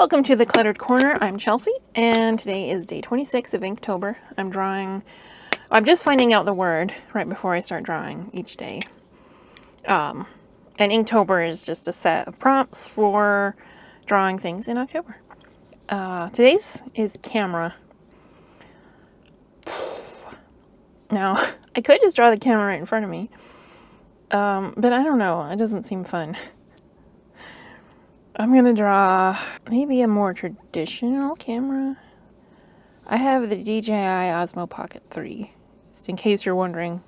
Welcome to the Cluttered Corner. I'm Chelsea, and today is day 26 of Inktober. I'm just finding out the word right before I start drawing each day. And Inktober is just a set of prompts for drawing things in October. Today's is camera. Now, I could just draw the camera right in front of me, but I don't know. It doesn't seem fun. I'm going to draw maybe a more traditional camera. I have the DJI Osmo Pocket 3, just in case you're wondering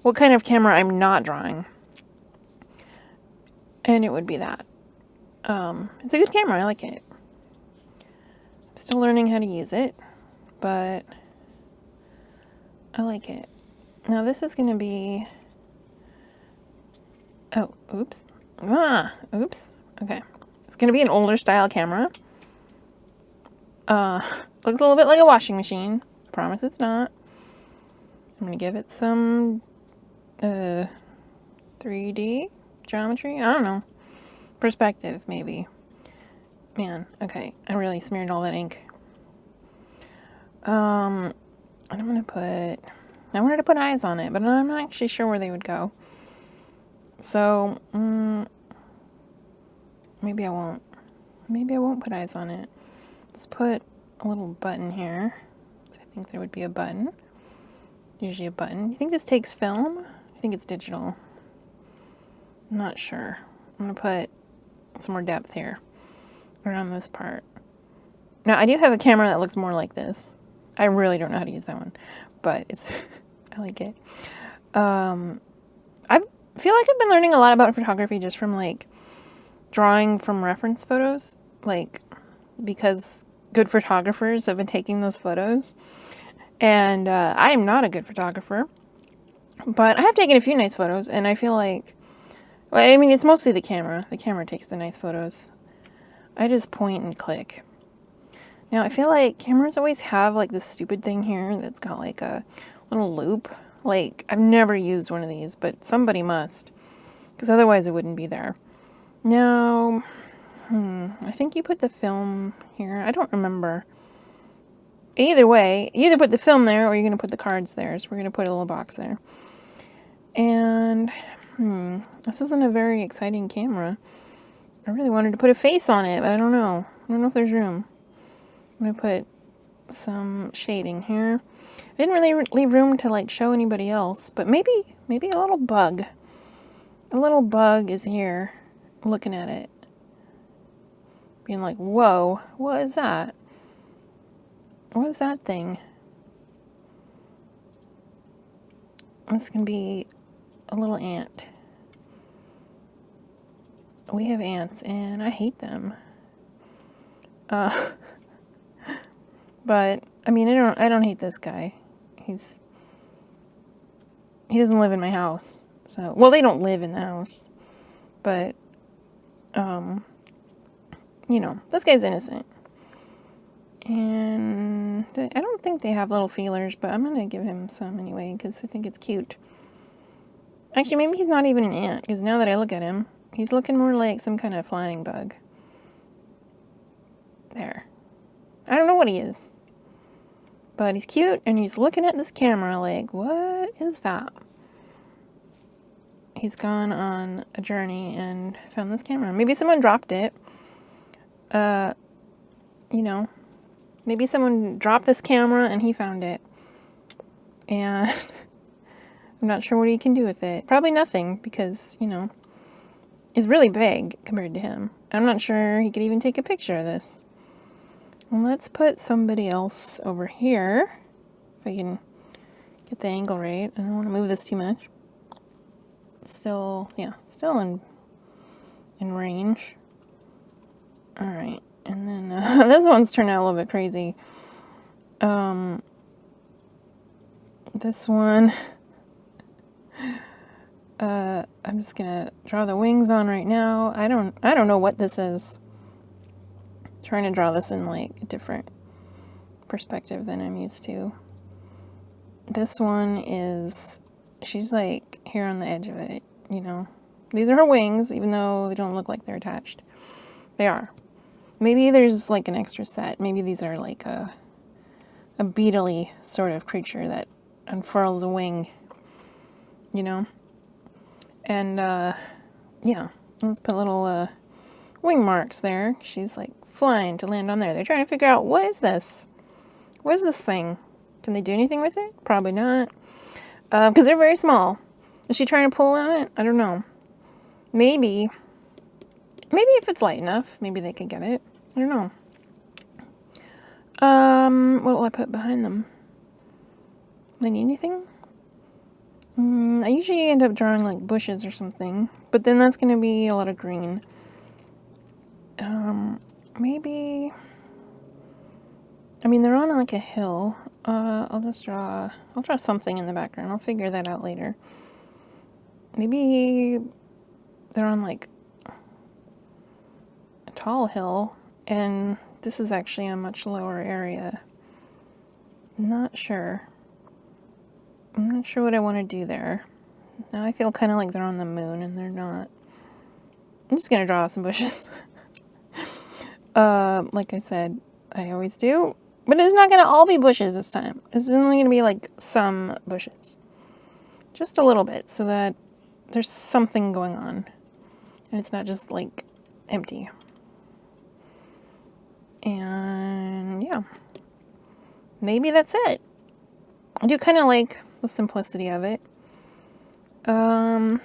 what kind of camera I'm not drawing. And it would be that. It's a good camera, I like it. I'm still learning how to use it, but I like it. Now this is going to be... Oh, oops. Oops. Okay. It's going to be an older style camera. Looks a little bit like a washing machine. I promise it's not. I'm going to give it some 3D geometry. I don't know. Perspective, maybe. Man, okay. I really smeared all that ink. And I wanted to put eyes on it, but I'm not actually sure where they would go. So, maybe I won't. Maybe I won't put eyes on it. Let's put a little button here. So I think there would be a button. Usually a button. You think this takes film? I think it's digital. I'm not sure. I'm going to put some more depth here around this part. Now, I do have a camera that looks more like this. I really don't know how to use that one, but I like it. I feel like I've been learning a lot about photography just from like drawing from reference photos, like because good photographers have been taking those photos. And I am not a good photographer, but I have taken a few nice photos, and I feel like, well, I mean, it's mostly the camera. The camera takes the nice photos. I just point and click. Now, I feel like cameras always have like this stupid thing here that's got like a little loop. Like, I've never used one of these, but somebody must, because otherwise it wouldn't be there. Now, I think you put the film here. I don't remember. Either way, you either put the film there or you're going to put the cards there. So we're going to put a little box there. And, this isn't a very exciting camera. I really wanted to put a face on it, but I don't know. I don't know if there's room. I'm going to put some shading here. I didn't really leave room to like show anybody else, but maybe a little bug. A little bug is here looking at it. Being like, whoa, what is that? What is that thing? It's going to be a little ant. We have ants, and I hate them. But, I mean, I don't hate this guy. He doesn't live in my house. So, well, they don't live in the house. But, you know, this guy's innocent. And I don't think they have little feelers, but I'm going to give him some anyway, because I think it's cute. Actually, maybe he's not even an ant, because now that I look at him, he's looking more like some kind of flying bug. There. I don't know what he is. But he's cute, and he's looking at this camera like, what is that? He's gone on a journey and found this camera. Maybe someone dropped it. You know, maybe someone dropped this camera and he found it. And I'm not sure what he can do with it. Probably nothing, because, you know, it's really big compared to him. I'm not sure he could even take a picture of this. Let's put somebody else over here. If I can get the angle right. I don't want to move this too much. Still in range. Alright, and then this one's turned out a little bit crazy. This one, I'm just gonna draw the wings on right now. I don't know what this is. I'm trying to draw this in like a different perspective than I'm used to. This one is, she's like here on the edge of it, you know. These are her wings, even though they don't look like they're attached. They are. Maybe there's like an extra set. Maybe these are like a beetle-y sort of creature that unfurls a wing, you know? And, yeah, let's put little wing marks there. She's like flying to land on there. They're trying to figure out, what is this? What is this thing? Can they do anything with it? Probably not. Because they're very small. Is she trying to pull on it? I don't know. Maybe if it's light enough, maybe they could get it. I don't know. What will I put behind them? They need anything? I usually end up drawing like bushes or something, but then that's going to be a lot of green. Maybe, I mean, they're on like a hill. I'll draw something in the background. I'll figure that out later. Maybe they're on like a tall hill, and this is actually a much lower area. Not sure. I'm not sure what I want to do there. Now I feel kind of like they're on the moon, and they're not. I'm just going to draw some bushes. Like I said, I always do. But it's not going to all be bushes this time. It's only going to be like some bushes. Just a little bit, so that there's something going on. And it's not just like empty. And yeah. Maybe that's it. I do kind of like the simplicity of it. Can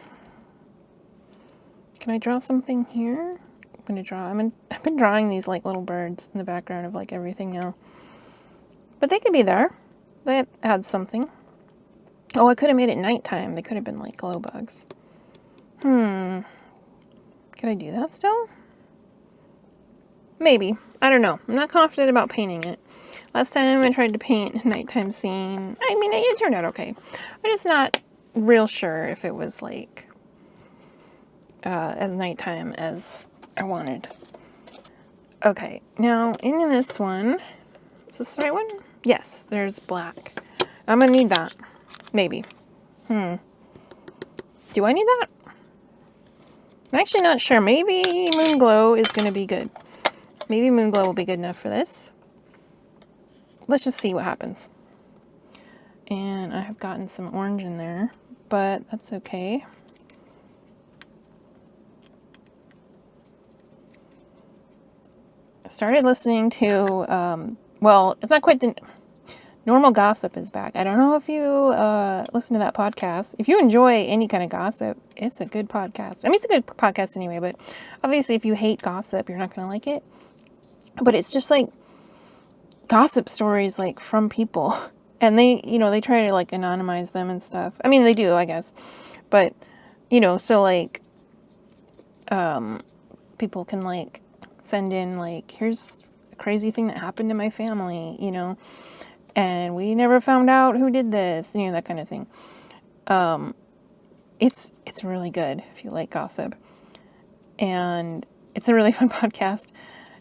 I draw something here? I've been drawing these like little birds in the background of like everything now. But they could be there. That adds something. Oh, I could have made it nighttime. They could have been like glow bugs. Could I do that still? Maybe. I don't know. I'm not confident about painting it. Last time I tried to paint a nighttime scene. I mean, it turned out okay. I'm just not real sure if it was like as nighttime as I wanted. Okay, now in this one, is this the right one? Yes, there's black. I'm gonna need that. Maybe. Do I need that? I'm actually not sure. Maybe Moon Glow is gonna be good. Maybe Moon Glow will be good enough for this. Let's just see what happens. And I have gotten some orange in there, but that's okay. I started listening to, well, it's not quite the... Normal Gossip is back. I don't know if you listen to that podcast. If you enjoy any kind of gossip, it's a good podcast. I mean, it's a good podcast anyway, but obviously if you hate gossip, you're not going to like it. But it's just like gossip stories like from people. And they, they try to like anonymize them and stuff. I mean, they do, I guess. But, so like people can like send in like, here's a crazy thing that happened to my family, and we never found out who did this, that kind of thing. It's really good if you like gossip. And it's a really fun podcast.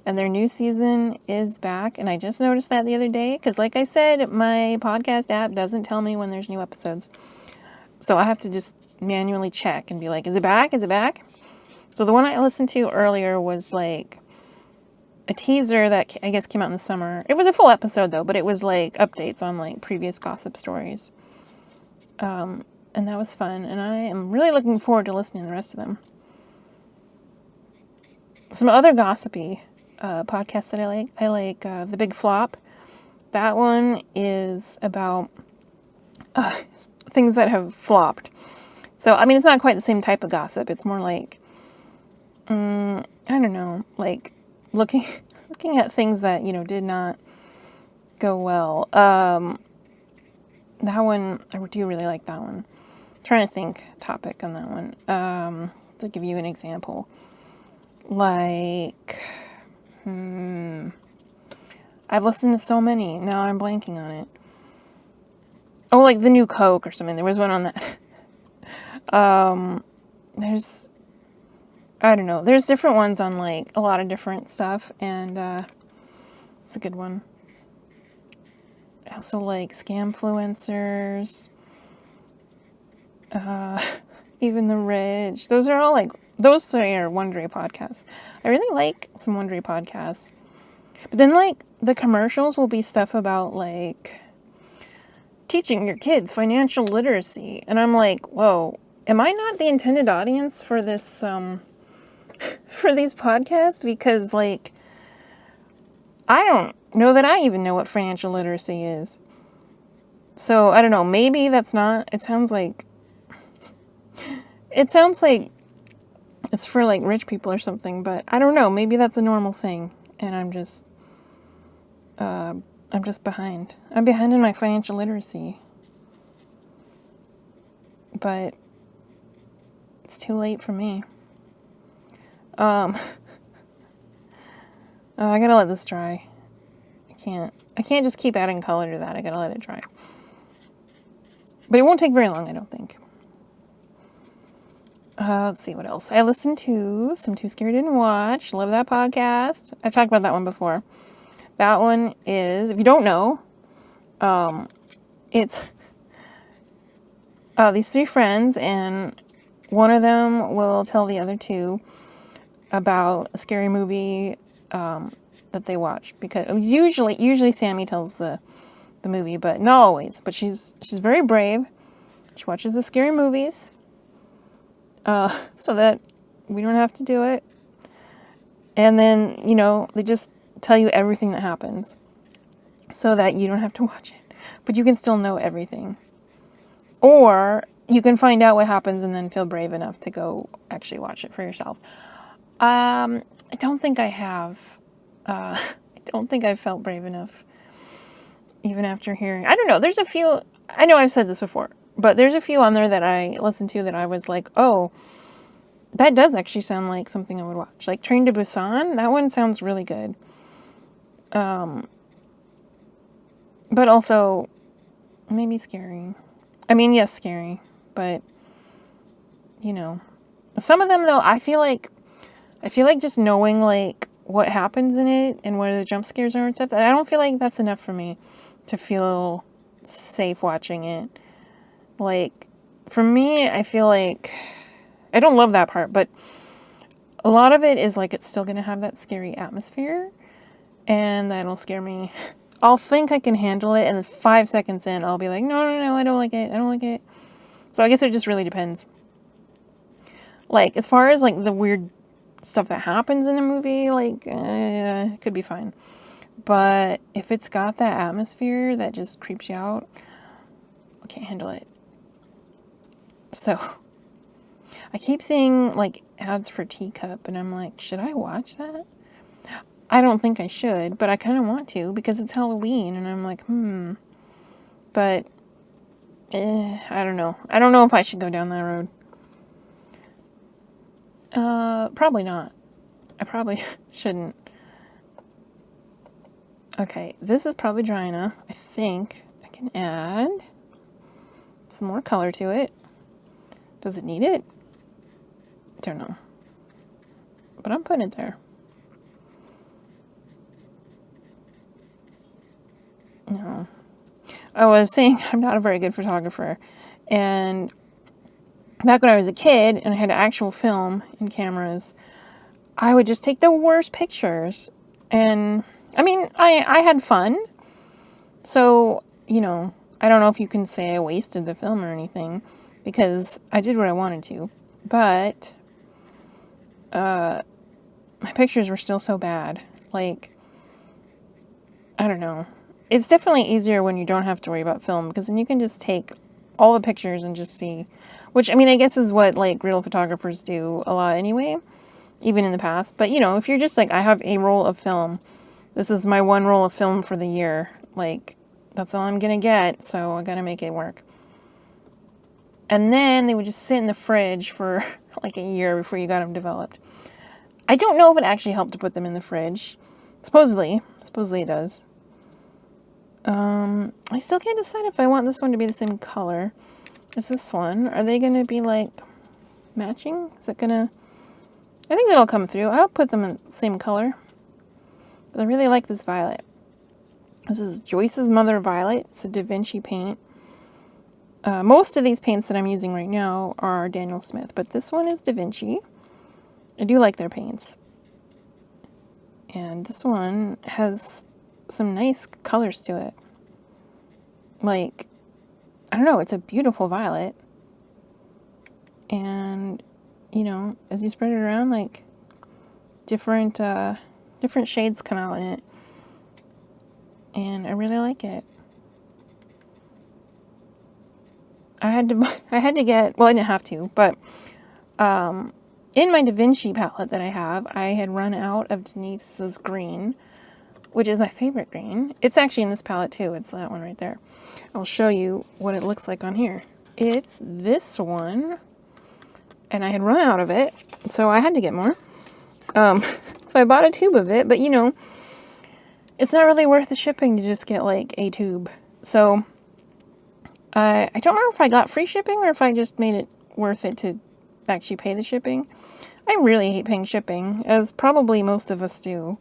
And their new season is back. And I just noticed that the other day. Because like I said, my podcast app doesn't tell me when there's new episodes. So I have to just manually check and be like, is it back? Is it back? So the one I listened to earlier was like a teaser that I guess came out in the summer. It was a full episode though, but it was like updates on like previous gossip stories. And that was fun. And I am really looking forward to listening to the rest of them. Some other gossipy podcasts that I like The Big Flop. That one is about things that have flopped. So, I mean, it's not quite the same type of gossip. It's more like, I don't know, like looking at things that, did not go well. That one, I do really like that one. I'm trying to think topic on that one. To give you an example. Like, I've listened to so many. Now I'm blanking on it. Oh, like the new Coke or something. There was one on that. There's, I don't know. There's different ones on like a lot of different stuff. And it's a good one. I also like scamfluencers. Even the rich. Those are all like Those three are Wondery podcasts. I really like some Wondery podcasts. But then, like, the commercials will be stuff about, like, teaching your kids financial literacy. And I'm like, whoa, am I not the intended audience for this, for these podcasts? Because, like, I don't know that I even know what financial literacy is. So, I don't know, maybe that's not, it sounds like it's for, like, rich people or something, but I don't know, maybe that's a normal thing, and I'm just behind. I'm behind in my financial literacy. But it's too late for me. Oh, I gotta let this dry. I can't just keep adding color to that. I gotta let it dry. But it won't take very long, I don't think. Let's see what else. I listened to some Too Scary Didn't Watch. Love that podcast. I've talked about that one before. That one is, if you don't know, it's these three friends, and one of them will tell the other two about a scary movie that they watch. Because usually Sammy tells the movie, but not always. But she's very brave. She watches the scary movies so that we don't have to do it. And then, they just tell you everything that happens so that you don't have to watch it. But you can still know everything. Or you can find out what happens and then feel brave enough to go actually watch it for yourself. I don't think I have. I don't think I've felt brave enough, even after hearing. I don't know. There's a few. I know I've said this before, but there's a few on there that I listened to that I was like, oh, that does actually sound like something I would watch. Like Train to Busan. That one sounds really good. But also maybe scary. I mean, yes, scary, but some of them though, I feel like just knowing like what happens in it and where the jump scares are and stuff, I don't feel like that's enough for me to feel safe watching it. Like, for me, I feel like I don't love that part, but a lot of it is like it's still going to have that scary atmosphere, and that'll scare me. I'll think I can handle it, and then 5 seconds in, I'll be like, no, I don't like it. So I guess it just really depends. Like, as far as like the weird stuff that happens in a movie, like, it could be fine. But if it's got that atmosphere that just creeps you out, I can't handle it. So, I keep seeing, like, ads for Teacup, and I'm like, should I watch that? I don't think I should, but I kind of want to, because it's Halloween, and I'm like, But, I don't know. I don't know if I should go down that road. Probably not. I probably shouldn't. Okay, this is probably dry enough. I think I can add some more color to it. Does it need it? Don't know. But I'm putting it there. No. I was saying I'm not a very good photographer. And back when I was a kid and I had actual film and cameras, I would just take the worst pictures. And, I mean, I had fun. So, I don't know if you can say I wasted the film or anything, because I did what I wanted to. But, my pictures were still so bad. Like, I don't know. It's definitely easier when you don't have to worry about film, because then you can just take all the pictures and just see. Which, I mean, I guess is what, like, real photographers do a lot anyway, even in the past. But, if you're just like, I have a roll of film, this is my one roll of film for the year, like, that's all I'm gonna get, so I gotta make it work. And then they would just sit in the fridge for, like, a year before you got them developed. I don't know if it actually helped to put them in the fridge. Supposedly it does. I still can't decide if I want this one to be the same color as this one. Are they going to be, like, matching? Is it going to... I think that'll come through. I'll put them in the same color. But I really like this violet. This is Joyce's Mother Violet. It's a Da Vinci paint. Most of these paints that I'm using right now are Daniel Smith, but this one is Da Vinci. I do like their paints. And this one has some nice colors to it. Like, I don't know, it's a beautiful violet. And, you know, as you spread it around, like, different shades come out in it. And I really like it. I had to get, well, I didn't have to, but in my Da Vinci palette that I have, I had run out of Denise's green, which is my favorite green. It's actually in this palette too. It's that one right there. I'll show you what it looks like on here. It's this one, and I had run out of it, so I had to get more. So I bought a tube of it, but you know, it's not really worth the shipping to just get like a tube. So I don't remember if I got free shipping or if I just made it worth it to actually pay the shipping. I really hate paying shipping, as probably most of us do.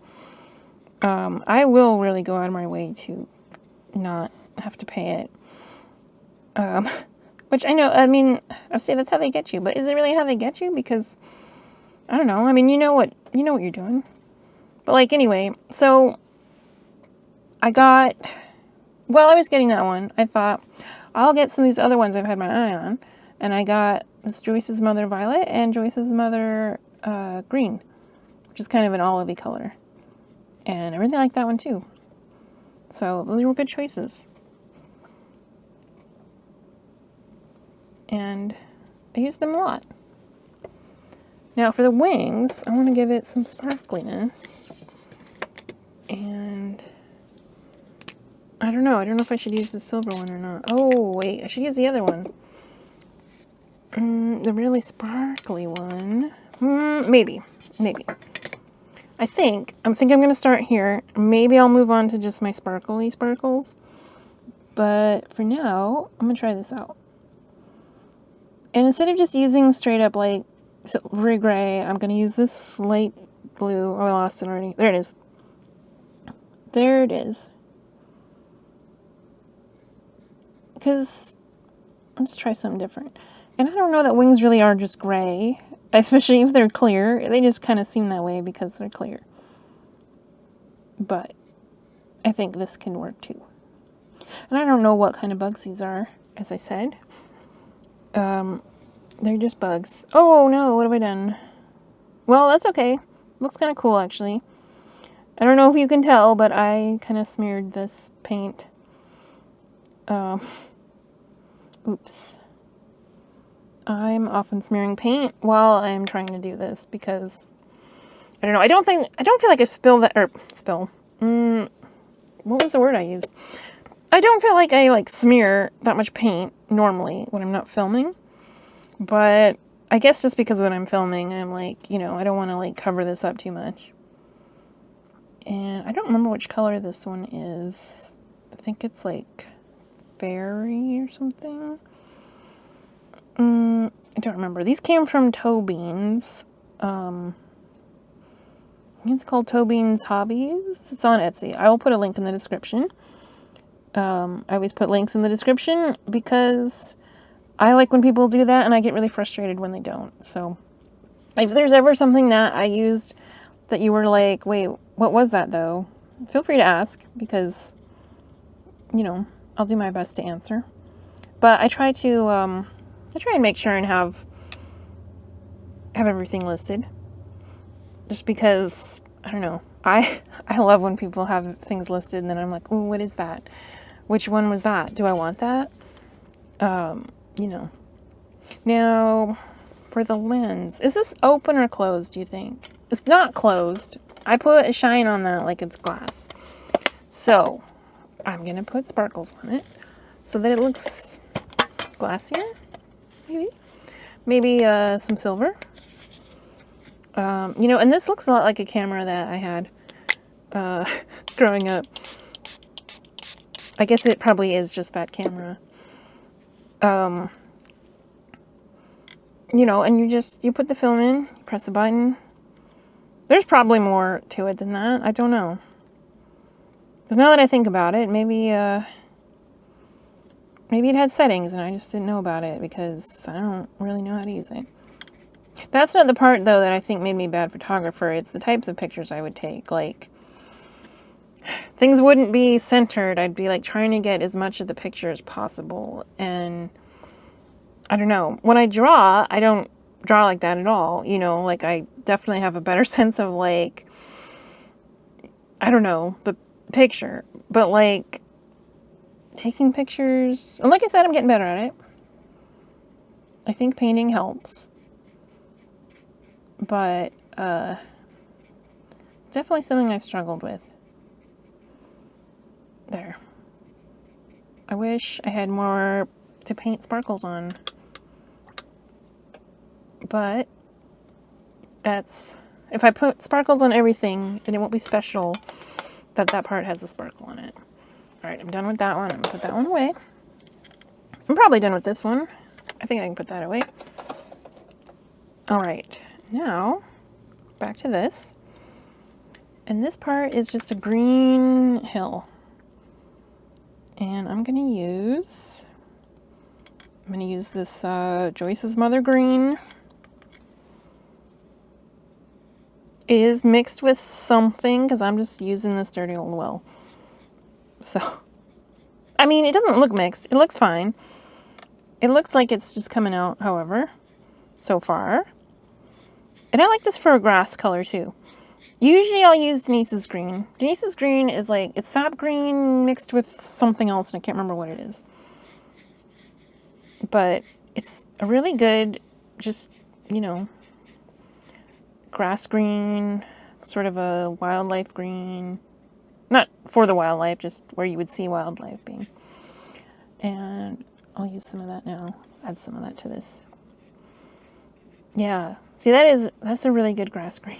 I will really go out of my way to not have to pay it. Which I know, I mean, I say that's how they get you, but is it really how they get you? Because, I don't know, I mean, you know what you're doing. But like, anyway, so I was getting that one, I thought, I'll get some of these other ones I've had my eye on. And I got this Joyce's Mother Violet and Joyce's Mother Green, which is kind of an olivey color. And I really like that one too. So those were good choices. And I use them a lot. Now for the wings, I want to give it some sparkliness. And I don't know if I should use the silver one or not. Oh, wait, I should use the other one. The really sparkly one. Maybe. I think I'm going to start here. Maybe I'll move on to just my sparkly sparkles. But for now, I'm going to try this out. And instead of just using straight up like silvery gray, I'm going to use this slate blue. Oh, I lost it already. There it is. There it is. Because let's try something different. And I don't know that wings really are just gray, especially if they're clear. They just kind of seem that way because they're clear. But I think this can work too. And I don't know what kind of bugs these are, as I said. They're just bugs. Oh no, what have I done? Well, that's okay. Looks kind of cool, actually. I don't know if you can tell, but I kind of smeared this paint. Oops. I'm often smearing paint while I'm trying to do this because I don't know. I don't feel like I spill. What was the word I used? I don't feel like I smear that much paint normally when I'm not filming, but I guess just because when I'm filming, I'm like, you know, I don't want to cover this up too much. And I don't remember which color this one is. I think it's like fairy or something. I don't remember. These came from Toe Beans. I think it's called Toe Beans Hobbies. It's on Etsy. I will put a link in the description. I always put links in the description because I like when people do that and I get really frustrated when they don't. So if there's ever something that I used that you were like, wait, what was that though? Feel free to ask because, you know, I'll do my best to answer. But I try and make sure and have everything listed. Just because, I don't know, I love when people have things listed and then I'm like, ooh, what is that? Which one was that? Do I want that? You know. Now, for the lens, is this open or closed, do you think? It's not closed. I put a shine on that like it's glass. So, I'm going to put sparkles on it so that it looks glassier, maybe. Maybe some silver. You know, and this looks a lot like a camera that I had growing up. I guess it probably is just that camera. You know, and you put the film in, you press the button. There's probably more to it than that. I don't know. Because now that I think about it, maybe it had settings and I just didn't know about it because I don't really know how to use it. That's not the part, though, that I think made me a bad photographer. It's the types of pictures I would take. Like, things wouldn't be centered. I'd be, like, trying to get as much of the picture as possible. And I don't know. When I draw, I don't draw like that at all. You know, like, I definitely have a better sense of, like, I don't know, the picture. But, like, taking pictures... And like I said, I'm getting better at it. I think painting helps. But, definitely something I've struggled with. There. I wish I had more to paint sparkles on. But that's... If I put sparkles on everything, then it won't be special that that part has a sparkle on it. Alright, I'm done with that one. I'm gonna put that one away. I'm probably done with this one. I think I can put that away. Alright, now back to this. And this part is just a green hill. And I'm gonna use this Joyce's Mother Green. It is mixed with something because I'm just using this dirty old well. So, I mean, it doesn't look mixed. It looks fine. It looks like it's just coming out, however, so far. And I like this for a grass color too. Usually I'll use Denise's green. Denise's green is like, it's sap green mixed with something else, and I can't remember what it is. But it's a really good, just, you know, grass green, sort of a wildlife green. Not for the wildlife, just where you would see wildlife being. And I'll use some of that now. Add some of that to this. Yeah. See, that's a really good grass green.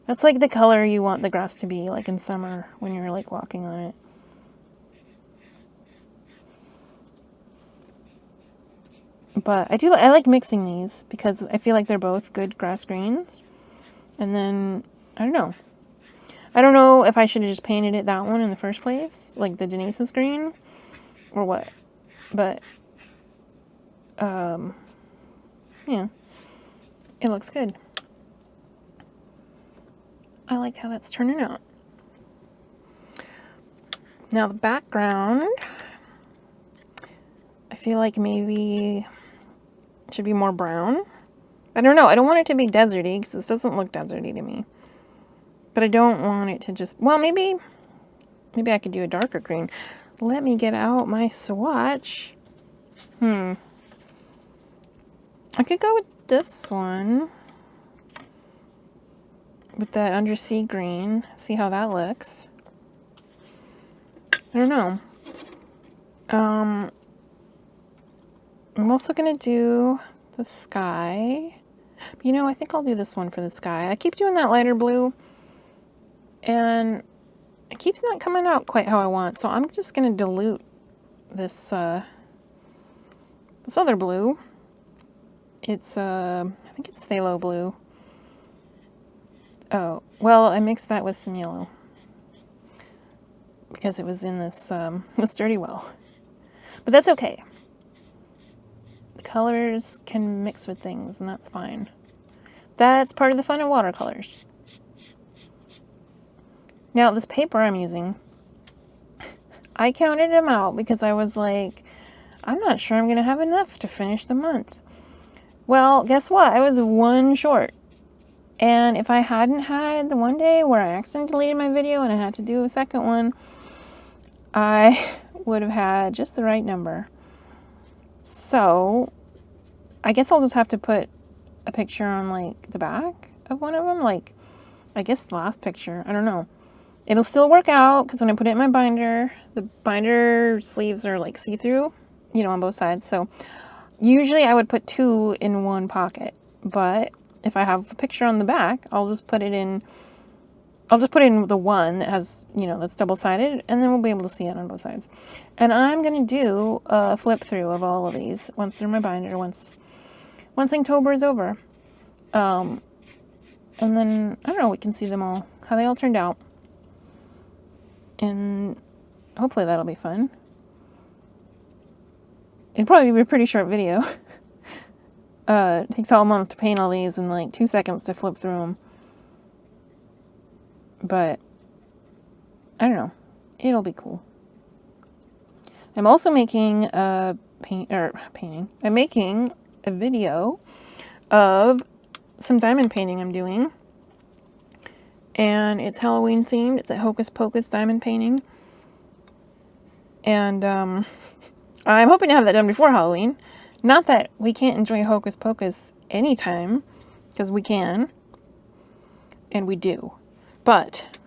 That's like the color you want the grass to be, like in summer when you're like walking on it. But I like mixing these because I feel like they're both good grass greens. And then, I don't know. I don't know if I should have just painted it that one in the first place, like the Denise's green, or what. But, yeah, it looks good. I like how that's turning out. Now the background, I feel like maybe it should be more brown. I don't know. I don't want it to be deserty because this doesn't look deserty to me. But I don't want it to just, well, maybe I could do a darker green. Let me get out my swatch. I could go with this one. With that undersea green. See how that looks. I don't know. I'm also going to do the sky. You know, I think I'll do this one for the sky. I keep doing that lighter blue. And it keeps not coming out quite how I want. So I'm just going to dilute this, this other blue. It's, I think it's phthalo blue. Oh, well, I mixed that with some yellow. Because it was in this, this dirty well. But that's okay. The colors can mix with things, and that's fine. That's part of the fun of watercolors. Now, this paper I'm using, I counted them out because I was like, I'm not sure I'm going to have enough to finish the month. Well, guess what? I was one short. And if I hadn't had the one day where I accidentally deleted my video and I had to do a second one, I would have had just the right number. So, I guess I'll just have to put a picture on, like, the back of one of them. Like, I guess the last picture. I don't know. It'll still work out, because when I put it in my binder, the binder sleeves are, like, see-through, you know, on both sides. So, usually I would put two in one pocket. But if I have a picture on the back, I'll just put it in the one that has, you know, that's double-sided, and then we'll be able to see it on both sides. And I'm going to do a flip-through of all of these once they're in my binder, once Inktober is over. And then, I don't know, we can see them all, how they all turned out. And hopefully that'll be fun. It'll probably be a pretty short video. It takes all month to paint all these and like 2 seconds to flip through them. But I don't know. It'll be cool. I'm also making a painting. I'm making a video of some diamond painting I'm doing. And it's Halloween themed. It's a Hocus Pocus diamond painting. And I'm hoping to have that done before Halloween. Not that we can't enjoy Hocus Pocus anytime, because we can. And we do. But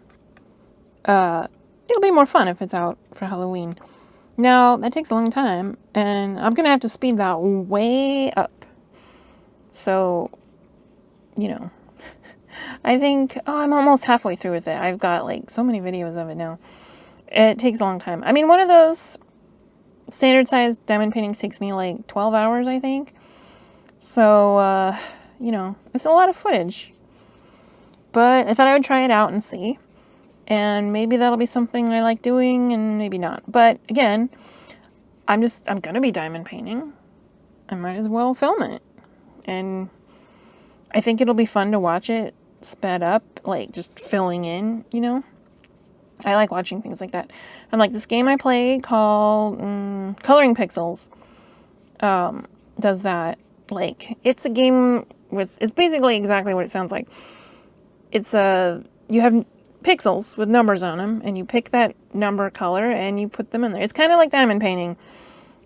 it'll be more fun if it's out for Halloween. Now, that takes a long time, and I'm going to have to speed that way up. So, you know, I think, I'm almost halfway through with it. I've got, like, so many videos of it now. It takes a long time. I mean, one of those standard-sized diamond paintings takes me, like, 12 hours, I think. So, you know, it's a lot of footage. But I thought I would try it out and see. And maybe that'll be something I like doing, and maybe not. But, again, I'm going to be diamond painting. I might as well film it. And I think it'll be fun to watch it sped up, like, just filling in, you know? I like watching things like that. And, like, this game I play called Coloring Pixels does that. Like, it's a game with... It's basically exactly what it sounds like. It's you have pixels with numbers on them, and you pick that number color, and you put them in there. It's kind of like diamond painting,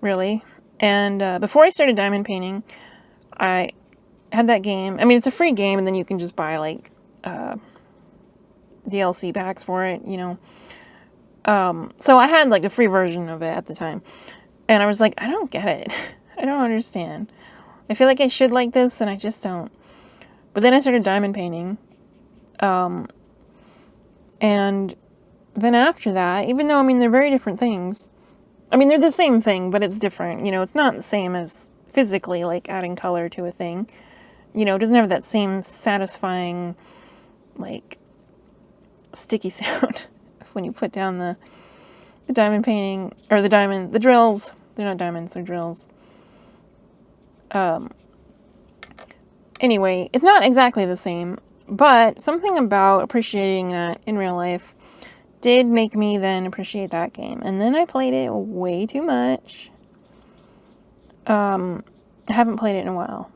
really. And before I started diamond painting, I had that game. I mean, it's a free game, and then you can just buy, like, DLC packs for it, you know. So I had, like, a free version of it at the time. And I was like, I don't get it. I don't understand. I feel like I should like this, and I just don't. But then I started diamond painting. And then after that, even though, I mean, they're very different things. I mean, they're the same thing, but it's different. You know, it's not the same as physically, like, adding color to a thing. You know, it doesn't have that same satisfying, like, sticky sound when you put down the diamond painting, or the drills. They're not diamonds, they're drills. Anyway, it's not exactly the same, but something about appreciating that in real life did make me then appreciate that game. And then I played it way too much. I haven't played it in a while.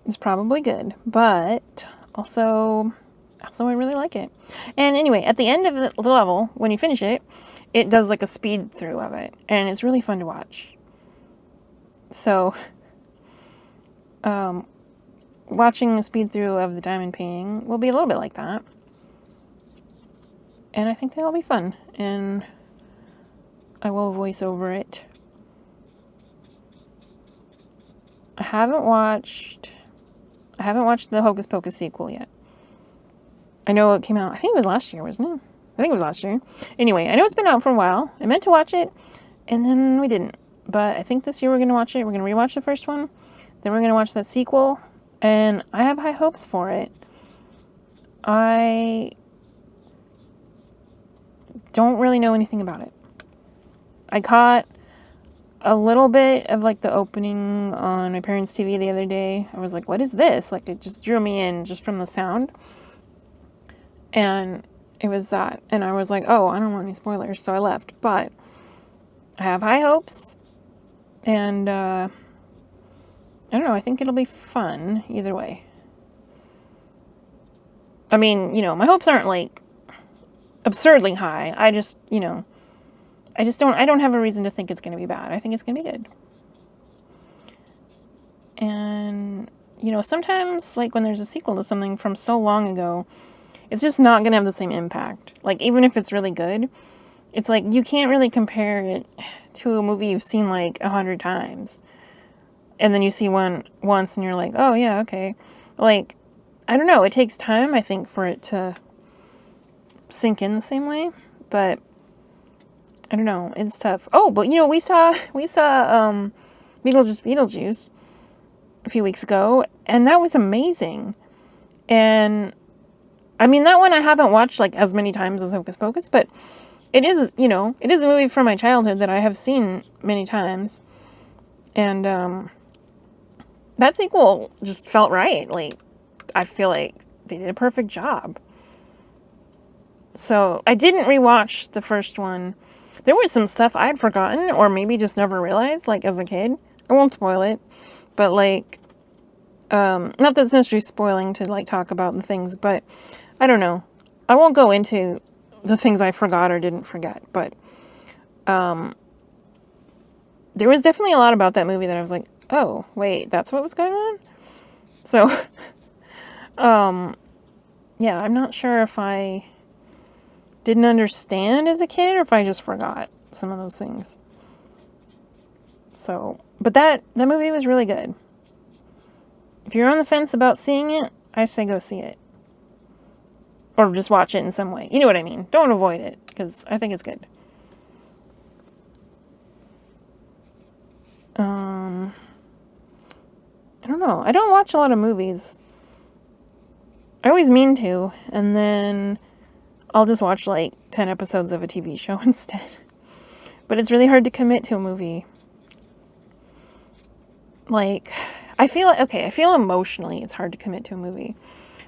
It's probably good, but also I really like it. And anyway, at the end of the level, when you finish it, it does like a speed through of it, and it's really fun to watch. So, watching a speed through of the diamond painting will be a little bit like that. And I think that'll be fun, and I will voice over it. I haven't watched the Hocus Pocus sequel yet. I know it came out, I think it was last year, wasn't it? I think it was last year. Anyway, I know it's been out for a while. I meant to watch it, and then we didn't. But I think this year we're going to watch it. We're going to rewatch the first one. Then we're going to watch that sequel. And I have high hopes for it. I don't really know anything about it. I caught a little bit of, like, the opening on my parents' TV the other day. I was like, what is this? Like, it just drew me in just from the sound. And it was that. And I was like, oh, I don't want any spoilers. So I left. But I have high hopes. And, I don't know. I think it'll be fun either way. I mean, you know, my hopes aren't, like, absurdly high. I just, you know, I don't have a reason to think it's going to be bad. I think it's going to be good. And, you know, sometimes, like, when there's a sequel to something from so long ago, it's just not going to have the same impact. Like, even if it's really good, it's like, you can't really compare it to a movie you've seen, like, 100 times. And then you see one once and you're like, oh, yeah, okay. Like, I don't know. It takes time, I think, for it to sink in the same way. But I don't know. It's tough. Oh, but, you know, we saw Beetlejuice a few weeks ago, and that was amazing. And, I mean, that one I haven't watched, like, as many times as Hocus Pocus, but it is, you know, it is a movie from my childhood that I have seen many times. And, that sequel just felt right. Like, I feel like they did a perfect job. So I didn't rewatch the first one. There was some stuff I had forgotten or maybe just never realized, like as a kid. I won't spoil it, but like, not that it's necessarily spoiling to like talk about the things, but I don't know. I won't go into the things I forgot or didn't forget, but there was definitely a lot about that movie that I was like, oh, wait, that's what was going on? So, yeah, I'm not sure if I didn't understand as a kid or if I just forgot some of those things. So, but that movie was really good. If you're on the fence about seeing it, I say go see it. Or just watch it in some way. You know what I mean? Don't avoid it, because I think it's good. I don't know. I don't watch a lot of movies. I always mean to, and then I'll just watch like 10 episodes of a TV show instead. But it's really hard to commit to a movie. Like, I feel emotionally it's hard to commit to a movie.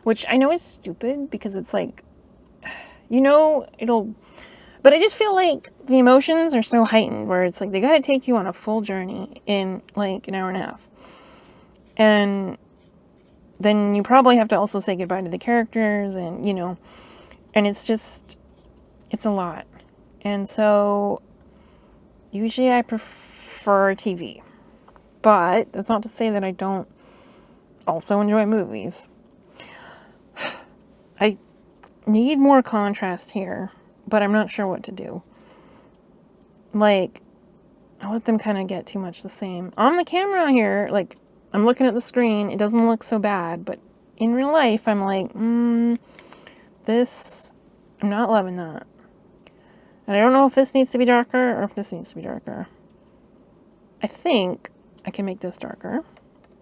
Which I know is stupid because it's like, but I just feel like the emotions are so heightened where it's like they gotta take you on a full journey in like an hour and a half. And then you probably have to also say goodbye to the characters and, and it's a lot. And so usually I prefer TV. But that's not to say that I don't also enjoy movies. I need more contrast here, but I'm not sure what to do. Like, I let them kind of get too much the same. On the camera here, like, I'm looking at the screen, it doesn't look so bad, but in real life, I'm like, I'm not loving that. And I don't know if this needs to be darker or if this needs to be darker. I think I can make this darker.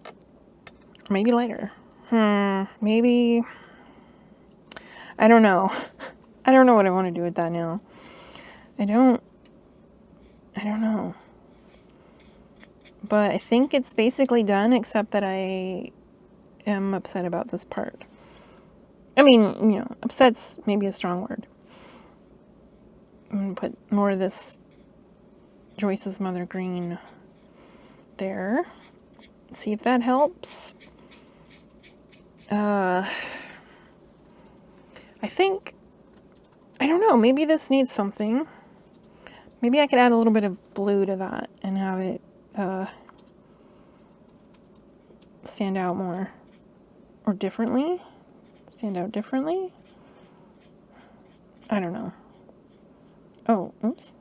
Or maybe lighter. Maybe... I don't know. I don't know what I want to do with that now. I don't know. But I think it's basically done, except that I am upset about this part. I mean, upset's maybe a strong word. I'm going to put more of this Joyce's Mother green there. See if that helps. I think, I don't know, maybe this needs something. Maybe I could add a little bit of blue to that and have it stand out more. Or differently. Stand out differently. I don't know. Oh, oops.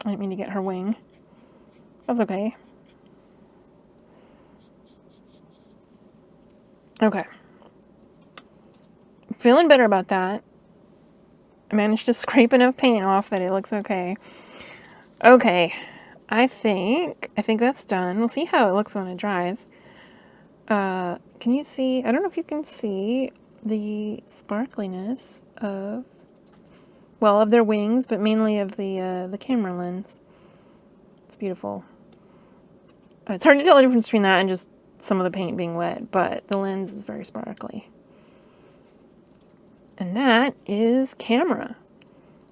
I didn't mean to get her wing. That's okay. Okay. Feeling better about that. I managed to scrape enough paint off that it looks okay. Okay. I think that's done. We'll see how it looks when it dries. Can you see? I don't know if you can see the sparkliness of their wings, but mainly of the camera lens. It's beautiful. It's hard to tell the difference between that and just some of the paint being wet, but the lens is very sparkly. And that is camera.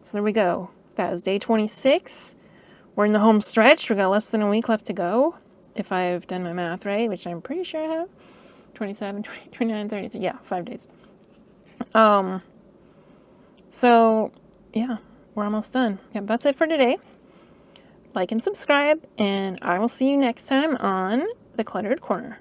So there we go. That is day 26. We're in the home stretch. We got less than a week left to go. If I've done my math right, which I'm pretty sure I have. 27, 29, 30, yeah, 5 days. So, yeah, we're almost done. Yep, that's it for today. Like and subscribe, and I will see you next time on the Cluttered Corner.